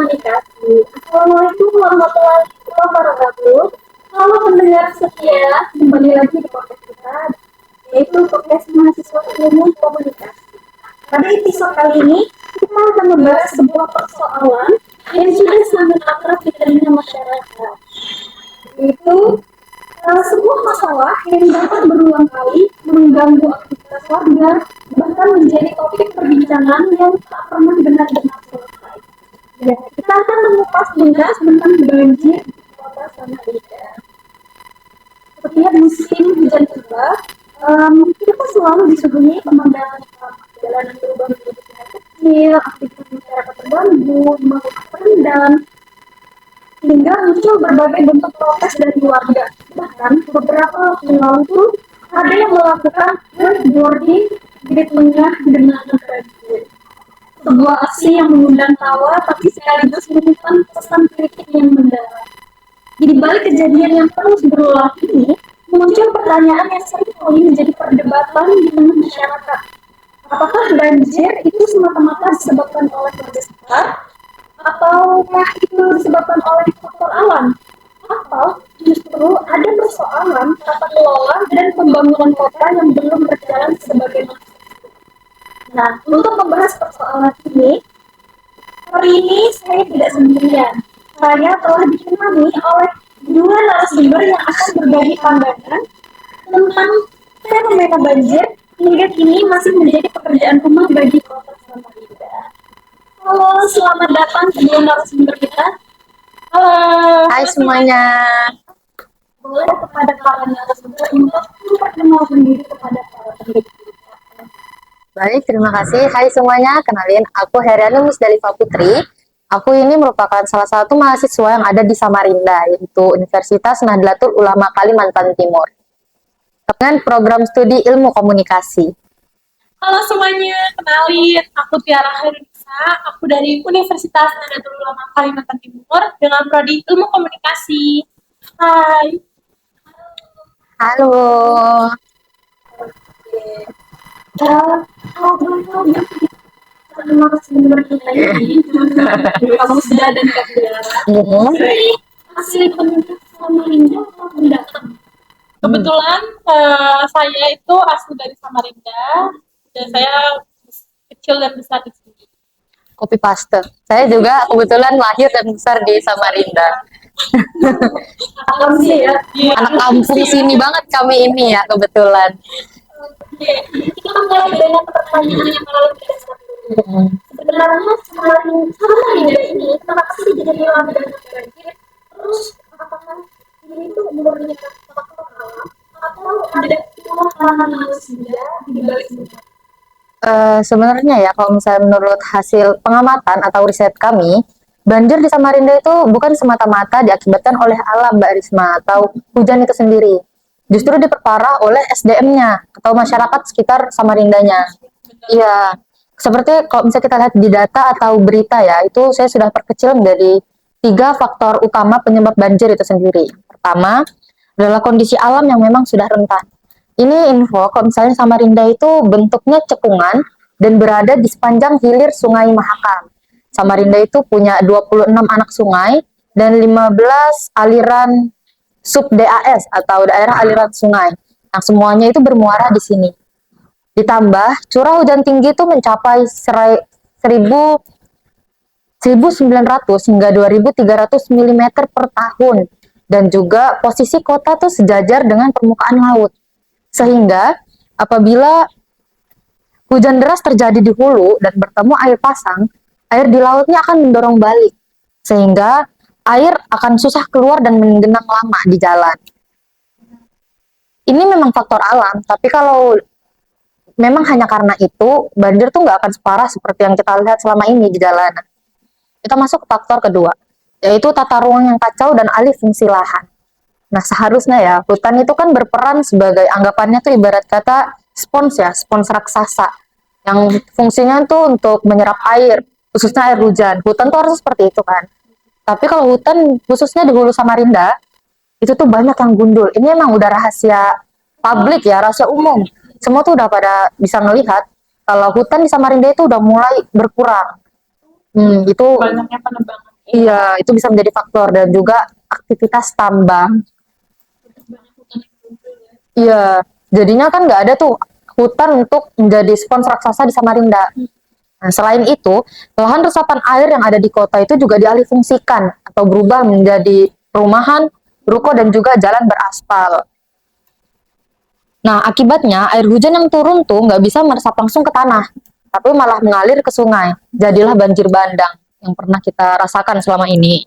Komunikasi. Assalamualaikum warahmatullahi wabarakatuh. Halo pendengar setia, kembali lagi di podcast kita, yaitu podcast mahasiswa ilmu komunikasi. Pada episode kali ini, kita akan membahas sebuah persoalan yang sudah sangat akrab di telinga masyarakat, yaitu sebuah masalah yang dapat berulang kali mengganggu aktivitas warga, bahkan menjadi topik perbincangan yang tak pernah benar-benar selesai. Ya, kita akan mengupas tuntas tentang banjir di kota Samarinda. Setiap musim hujan tiba, kita selalu disuguhi pemandangan jalanan berubah menjadi sungai kecil, aktivitas masyarakat terganggu, melakukan terendam, hingga muncul berbagai bentuk protes dari warga. Bahkan beberapa waktu lalu tuh ada yang melakukan wakeboarding di tengah genangan banjir. Sebuah aksi yang mengundang tawa tapi sekaligus menyimpan pesan kritik yang mendalam. Di balik kejadian yang terus berulang ini, muncul pertanyaan yang sering kali menjadi perdebatan di tengah masyarakat. Apakah banjir itu semata-mata disebabkan oleh warga sekitar? Ataukah itu disebabkan oleh faktor alam? Atau justru ada persoalan tata kelola dan pembangunan kota yang belum berjalan sebagaimana? Nah, untuk membahas persoalan ini, hari ini saya tidak sendirian. Saya telah ditemani oleh dua narasumber yang akan berbagi pandangan tentang fenomena banjir hingga kini masih menjadi pekerjaan rumah bagi kota Samarinda. Halo, selamat datang kedua narasumber kita. Halo. Hai semuanya. Boleh kepada para narasumber untuk memperkenalkan diri kepada para pendengar. Baik, terima kasih. Hai semuanya, kenalin aku Heriani Musdalifah Putri. Aku ini merupakan salah satu mahasiswa yang ada di Samarinda, yaitu Universitas Nahdlatul Ulama Kalimantan Timur, dengan program studi ilmu komunikasi. Halo semuanya, kenalin, aku Tiara Hairunisa, aku dari Universitas Nahdlatul Ulama Kalimantan Timur dengan prodi ilmu komunikasi. Hai. Halo. Terima kasih kita ini. Kamu sudah dan Kak Tiara. Ini asli penduduk Samarinda atau pendatang? Kebetulan saya itu asli dari Samarinda dan saya kecil dan besar di sini. Copy paste. Saya juga kebetulan lahir dan besar di Samarinda. Anak kampung sini banget kami ini ya kebetulan. Oke, kita mulai dengan pertanyaan yang lalu kita sebenarnya Samarinda ini kenapa sih jadi langganan banjir? Terus apakah ini tuh murni faktor alam atau ada ulah manusia di balik itu? Sebenarnya ya kalau misalnya menurut hasil pengamatan atau riset kami, banjir di Samarinda itu bukan semata-mata diakibatkan oleh alam, Mbak Risma, atau hujan itu sendiri. Justru diperparah oleh SDM-nya atau masyarakat sekitar Samarindanya. Iya, seperti kalau misalnya kita lihat di data atau berita ya, itu saya sudah perkecil menjadi 3 faktor utama penyebab banjir itu sendiri. Pertama, adalah kondisi alam yang memang sudah rentan. Ini info, kalau misalnya Samarinda itu bentuknya cekungan dan berada di sepanjang hilir Sungai Mahakam. Samarinda itu punya 26 anak sungai dan 15 aliran sub-DAS atau daerah aliran sungai, yang semuanya itu bermuara di sini. Ditambah, curah hujan tinggi itu mencapai 1900 hingga 2300 mm per tahun, dan juga posisi kota tuh sejajar dengan permukaan laut. Sehingga apabila hujan deras terjadi di hulu dan bertemu air pasang, air di lautnya akan mendorong balik, sehingga air akan susah keluar dan menggenang lama di jalan. Ini memang faktor alam, tapi kalau memang hanya karena itu, banjir tuh nggak akan separah seperti yang kita lihat selama ini di jalanan. Kita masuk ke faktor kedua, yaitu tata ruang yang kacau dan alih fungsi lahan. Nah, seharusnya ya, hutan itu kan berperan sebagai anggapannya tuh ibarat kata spons ya, spons raksasa. Yang fungsinya tuh untuk menyerap air, khususnya air hujan. Hutan tuh harus seperti itu kan. Tapi kalau hutan, khususnya di Hulu Samarinda, itu tuh banyak yang gundul. Ini emang udah rahasia publik ya, rahasia umum. Semua tuh udah pada bisa ngelihat kalau hutan di Samarinda itu udah mulai berkurang. Itu banyaknya penebangan. Iya, itu bisa menjadi faktor dan juga aktivitas tambang. Iya, jadinya kan nggak ada tuh hutan untuk menjadi spons raksasa di Samarinda. Nah, selain itu, lahan resapan air yang ada di kota itu juga dialihfungsikan atau berubah menjadi perumahan, ruko, dan juga jalan beraspal. Nah, akibatnya air hujan yang turun tuh nggak bisa meresap langsung ke tanah, tapi malah mengalir ke sungai. Jadilah banjir bandang yang pernah kita rasakan selama ini.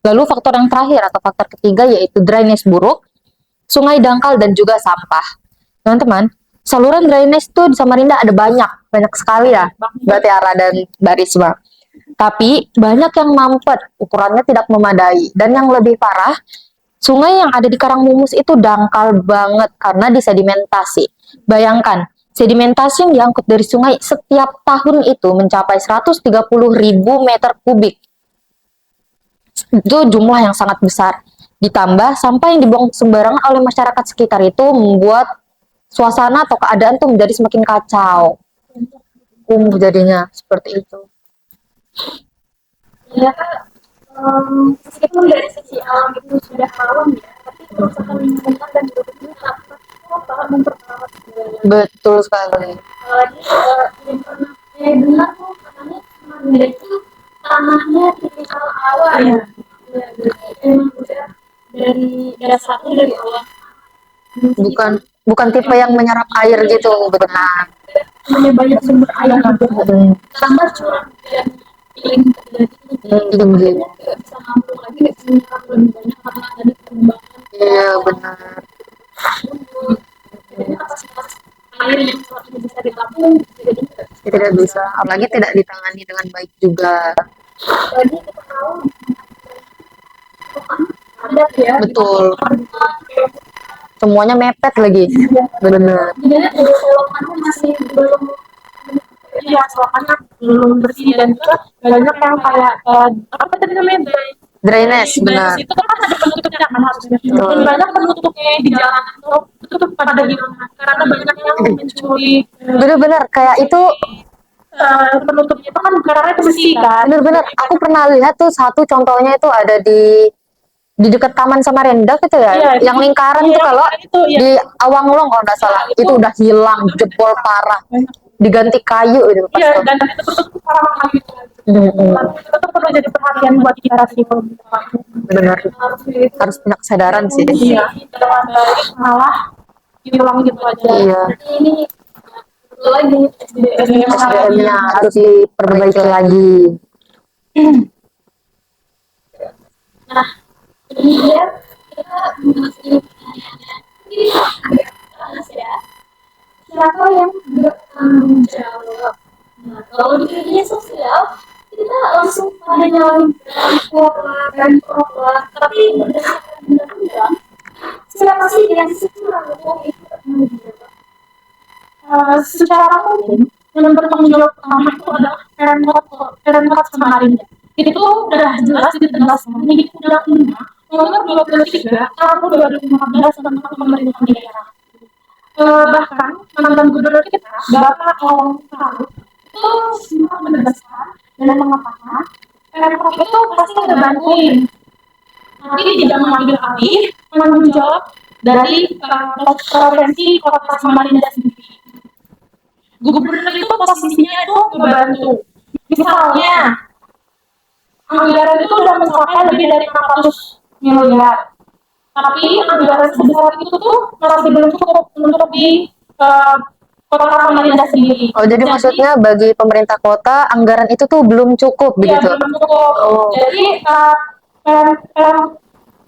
Lalu faktor yang terakhir atau faktor ketiga yaitu drainase buruk, sungai dangkal, dan juga sampah. Teman-teman, saluran drainase tuh di Samarinda ada banyak sekali ya, Mbak Tiara dan Mbak Risma. Tapi banyak yang mampet, ukurannya tidak memadai. Dan yang lebih parah, sungai yang ada di Karangmumus itu dangkal banget karena disedimentasi. Bayangkan, sedimentasi yang diangkut dari sungai setiap tahun itu mencapai 130.000 meter kubik. Itu jumlah yang sangat besar. Ditambah sampah yang dibuang sembarangan oleh masyarakat sekitar itu membuat suasana atau keadaan tuh menjadi semakin kacau. Kumuh jadinya seperti itu. Ya kak, meskipun dari sisi alam itu sudah alam ya, tapi kerusakan lingkungan dan juga apa sangat memperparah segalanya. Betul sekali. Apalagi yang benar tuh katanya Samarinda itu tanahnya tipikal awa ya. Ya, berarti emang udah dari dasarnya dari awal. Bukan tipe yang menyerap air gitu, benar. Punya banyak sumber air juga. Tambah curah dan iklim Tinggi. nggak bisa nampung lagi nggak bisa menyerap lebih banyak karena ada perkembangan Iya, benar. jadi kapasitas air yang seharusnya bisa ditampung jadi Tidak bisa, apalagi tidak ditangani dengan baik juga. lagi kita tahu ada ya Betul. Semuanya mepet lagi. Benar. jadi selokannya masih belum ya soalnya belum bersih dan juga banyak yang kayak apa tadi namanya Drainase, benar. itu kan ada penutupnya kan harusnya dan banyak penutupnya di jalan itu tuh pada hilang karena banyak yang mencuri Benar-benar kayak itu. penutupnya itu kan karena itu besi kan Benar-benar. Aku pernah lihat tuh satu contohnya itu ada di dekat Taman Samarinda gitu ya, Iya, yang lingkaran tuh kalau itu ya di Awanglong kalau nggak salah, itu udah hilang, jebol parah, diganti kayu itu pas iya tuh. dan itu tuh parah banget gitu. Mm-mm. Itu tuh perlu jadi perhatian buat kita sih kalau Benar, harus punya kesadaran sih. iya dengan baik malah hilang gitu aja Iya, ini lagi SDM SDM-nya harus diperbaiki lagi. nah ini dia kita masih ini bahas ya siapa yang bertanggung jawab. Nah, kalau di media sosial kita langsung pada nyalain Pemprov lah, tapi berdasarkan undang-undang siapa sih yang secara hukum itu bertanggung jawab? secara umum yang bertanggung jawab pertama itu adalah Pemkot Samarinda. Itu udah jelas ditegaskan di Undang-Undang Nomor 23 Tahun 2015 tentang pemerintahan daerah. Bahkan mantan gubernur kita Bapak Alam Faruk itu sempat menegaskan dan mengatakan Pemkot itu pasti ngebantuin, tapi tidak mengambil alih tanggung jawab dari provinsi Kota Samarinda sendiri. Gubernur itu posisinya itu ngebantu. Misalnya, anggaran itu udah mencapai lebih dari 600 miliar. Tapi anggaran sebesar itu tuh masih belum cukup untuk di Kota Samarinda sendiri. Oh, jadi maksudnya bagi pemerintah kota anggaran itu tuh belum cukup Ya, begitu? belum cukup. Oh. Jadi,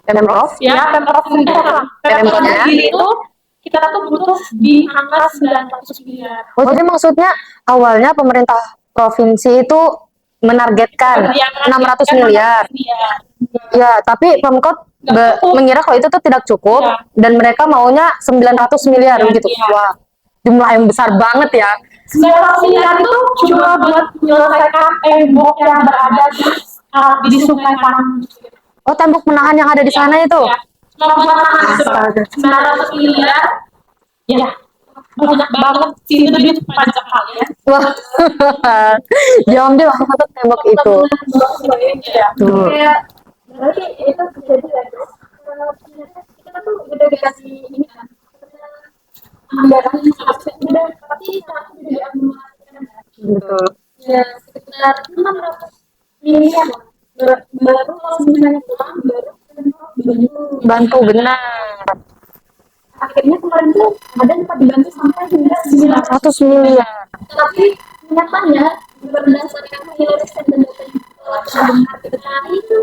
Pemprov? Pemprov Pemkotnya? sendiri itu kita tuh butuh di angka 900 miliar. Oh, jadi maksudnya awalnya pemerintah provinsi itu menargetkan 600 miliar. Ya, tapi Pemkot mengira kalau itu tuh tidak cukup Ya. dan mereka maunya 900 miliar Ya, gitu. ya. Wah, jumlah yang besar banget ya. 900 miliar itu cuma buat menyelesaikan tembok yang berada di Sungai Karangmumus. Oh, tembok penahan yang ada di sana itu. Ya. Cuma buat menahan itu. 900 miliar. Ya. banyak banget sih itu dia pajak kalian. Wah, jam dia satu tembok itu. Ya. Tuh. Kayak berarti itu kejadian terus ternyata kita tuh udah dikasih ini kan anggaran yang harusnya udah tapi saat itu tidak memanfaatkan kan. Betul. Ya sekitar 600 miliar lah. Baru kalau misalnya pulang baru Bantu benar. akhirnya kemarin tuh ada tempat dibantu sampai hingga 900. 100 miliar. Tapi nyatanya berdasarkan hasil riset dan data yang telah benar itu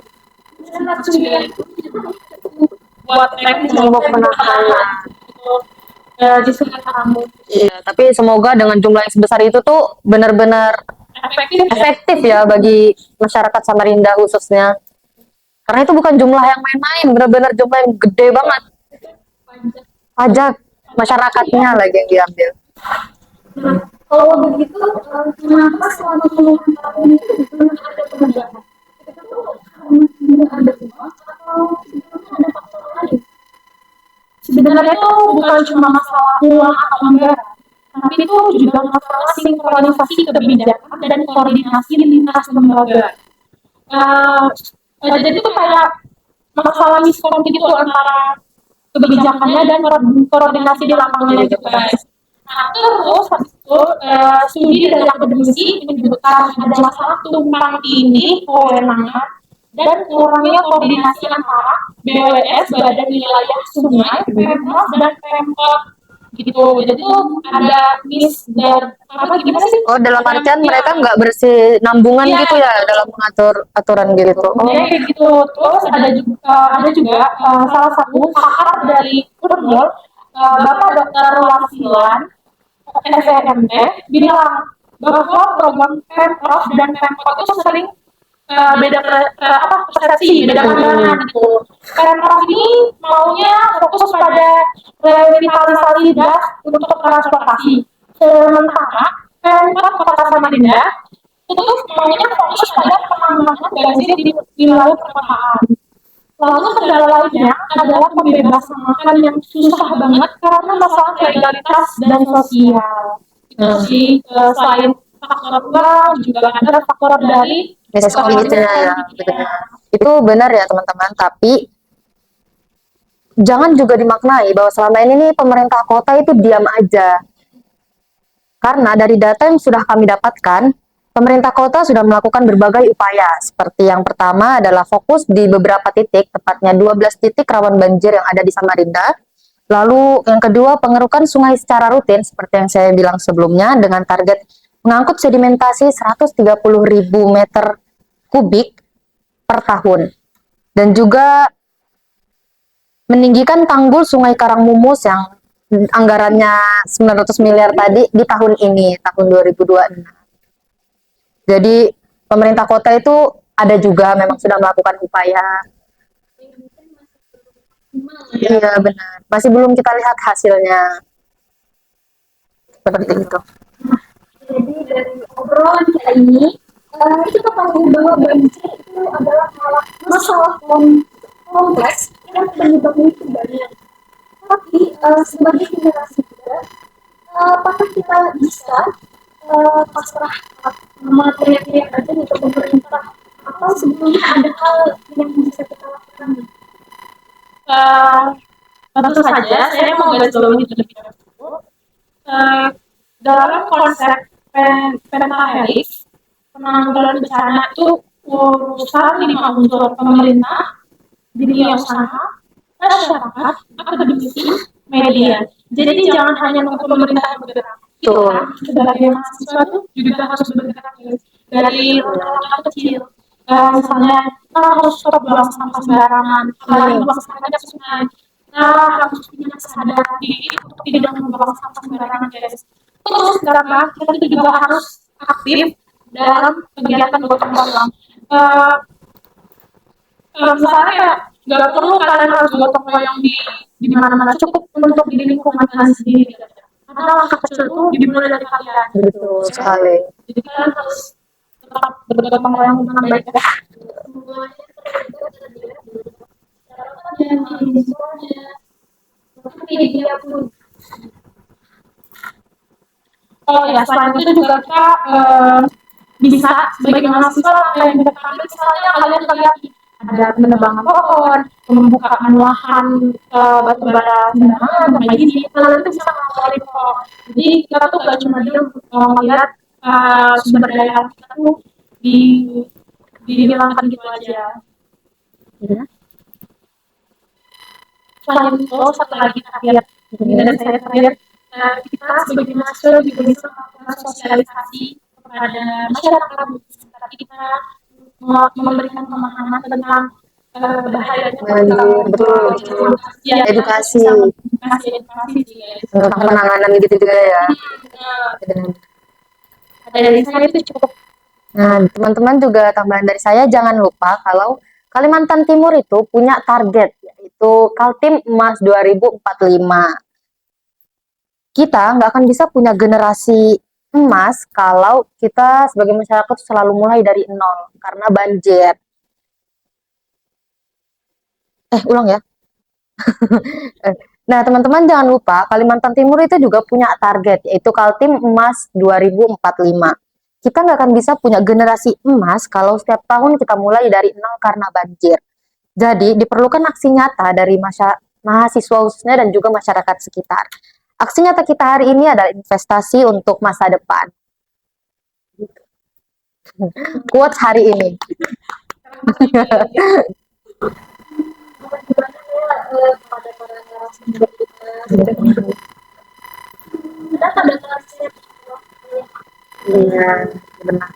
900 miliar itu Buat Tembok penahanan. di sekitar kamu Iya, tapi semoga dengan jumlah yang sebesar itu tuh benar-benar efektif ya. efektif ya bagi masyarakat Samarinda khususnya. Karena itu bukan jumlah yang main-main, benar-benar jumlah yang gede banget. Pajak masyarakatnya lagi yang diambil. Nah, kalau begitu, kenapa selama puluhan tahun itu belum ada perubahan? Itu tuh karena tidak ada uang atau sebetulnya ada faktor lain? Sebenarnya itu bukan cuma masalah uang atau anggaran, tapi itu juga masalah sinkronisasi kebijakan dan koordinasi lintas lembaga. Eh, jadi itu kayak masalah miskom gitu antara kebijakannya dan koordinasi di lapangannya gitu guys. Nah terus habis itu studi dari akademisi menyebutkan ada masalah tumpang tindih kewenangan dan kurangnya koordinasi antara BWS, Badan Wilayah Sungai, Pemprov dan Pemkot gitu. Jadi tuh ada apa gimana sih? Oh, dalam artian mereka nggak bersih nambungan Iya. gitu ya dalam mengatur aturan gitu. Oh, Ya kayak gitu. Terus ada juga salah satu pakar dari Unmul, Bapak Dr. Wasilan SNMP bilang bahwa program Pemprov dan Pemkot itu sering beda persepsi, beda pandangan gitu. Pemprov ini maunya fokus pada revitalisasi das untuk transportasi. Sementara Pemkot Kota Samarinda itu maunya fokus pada penanganan banjir di wilayah perkotaan. Lalu kendala lainnya adalah pembebasan lahan yang susah banget karena masalah legalitas dan sosial. Itu sih selain faktor uang juga ada faktor dari miskomnya ya, benar. Itu benar ya teman-teman. Tapi jangan juga dimaknai bahwa selama ini nih pemerintah kota itu diam aja. Karena dari data yang sudah kami dapatkan, pemerintah kota sudah melakukan berbagai upaya. Seperti yang pertama adalah fokus di beberapa titik, tepatnya 12 titik rawan banjir yang ada di Samarinda. Lalu yang kedua, pengerukan sungai secara rutin, seperti yang saya bilang sebelumnya, dengan target mengangkut sedimentasi 130.000 meter kubik per tahun. Dan juga meninggikan tanggul Sungai Karangmumus yang anggarannya 900 miliar tadi di tahun ini, tahun 2026. Jadi pemerintah kota itu ada juga memang sudah melakukan upaya. Iya benar, masih belum kita lihat hasilnya. Seperti itu. Jadi dari obrolan kita ini, kita tahu bahwa banjir itu adalah masalah kompleks dan penyebabnya itu banyak. Tapi sebagai generasi muda, apakah kita bisa pasrah sama teriak-teriak aja nih ke pemerintah? Atau sebetulnya ada hal yang bisa kita lakukan? Tentu saja saya mau garis bawahi terlebih dahulu. Dalam konsep pentahelix penanggulangan bencana itu urusan 5 unsur: pemerintah, dunia usaha, masyarakat, akademisi, media. Jadi jangan hanya nunggu pemerintah yang bergerak. Kita sebagai mahasiswa itu juga harus bergerak dari langkah kecil. Misalnya kita harus stop buang sampah sembarangan, apalagi buang sampahnya ke sungai. Kita harus punya kesadaran diri untuk tidak membuang sampah sembarangan, guys. Terus kita juga harus aktif dalam kegiatan gotong royong. Misalnya kayak nggak perlu kalian harus gotong royong di mana-mana, cukup untuk di lingkungan kalian sendiri. Karena langkah kecil itu dimulai dari kalian. Betul sekali. Jadi kalian harus tetap bergotong royong dengan baik ya. Semuanya, media pun Oh ya, selain itu juga kita bisa sebagai mahasiswa yang kita ambil, misalnya kalian lihat ada penebangan pohon, pembukaan lahan batu bara sembarangan, kayak gini, kalian tuh bisa ngapalin kok. Jadi kita tuh gak cuma dia melihat sumber daya alam kita tuh di dihilangkan gitu aja. Ya. Selain itu, satu lagi terakhir, ini dari saya terakhir, kita sebagai mahasiswa juga bisa melakukan sosialisasi kepada masyarakat di sekitar kita, memberikan pemahaman tentang bahayanya Banjir, betul, betul. ya, Edukasi edukasi sih, guys. tentang penanganan gitu juga ya. Dari saya itu cukup. Nah, teman-teman juga tambahan dari saya, jangan lupa kalau Kalimantan Timur itu punya target, yaitu Kaltim Emas 2045. Kita nggak akan bisa punya generasi emas kalau kita sebagai masyarakat selalu mulai dari nol karena banjir. Ulang ya. Nah, teman-teman jangan lupa Kalimantan Timur itu juga punya target, yaitu Kaltim Emas 2045. Kita nggak akan bisa punya generasi emas kalau setiap tahun kita mulai dari nol karena banjir. Jadi, diperlukan aksi nyata dari mahasiswa khususnya dan juga masyarakat sekitar. Aksi nyata kita hari ini adalah investasi untuk masa depan. Quotes hari ini. Kepada para narasumber kita, ada narasumber. Iya, benar.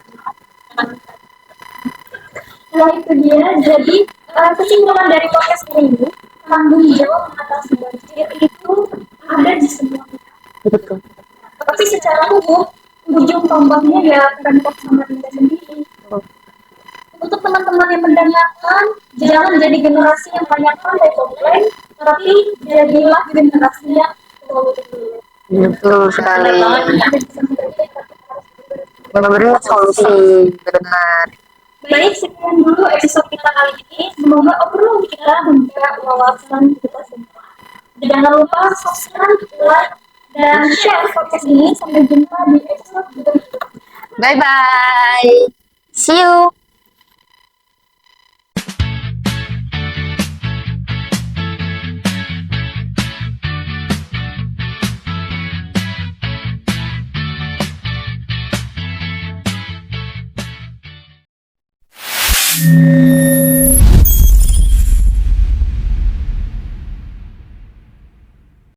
Nah itu dia, jadi kesimpulan dari podcast ini, tanggung jawab mengatasi banjir itu ada di semua kita. Betul. Tapi secara hukum, ujung tombaknya ya Pemkot Samarinda sendiri. Untuk teman-teman yang mendengarkan, jangan jadi generasi yang banyak pandai komplain, tapi jadilah generasi yang solutif. Betul sekali. Memberi solusi, benar. Baik, sekian dulu episode kita kali ini. Semoga obrolan kita membuka wawasan kita semua. Jangan lupa subscribe, like, dan share podcast ini. Sampai jumpa di episode berikutnya. Bye-bye. See you.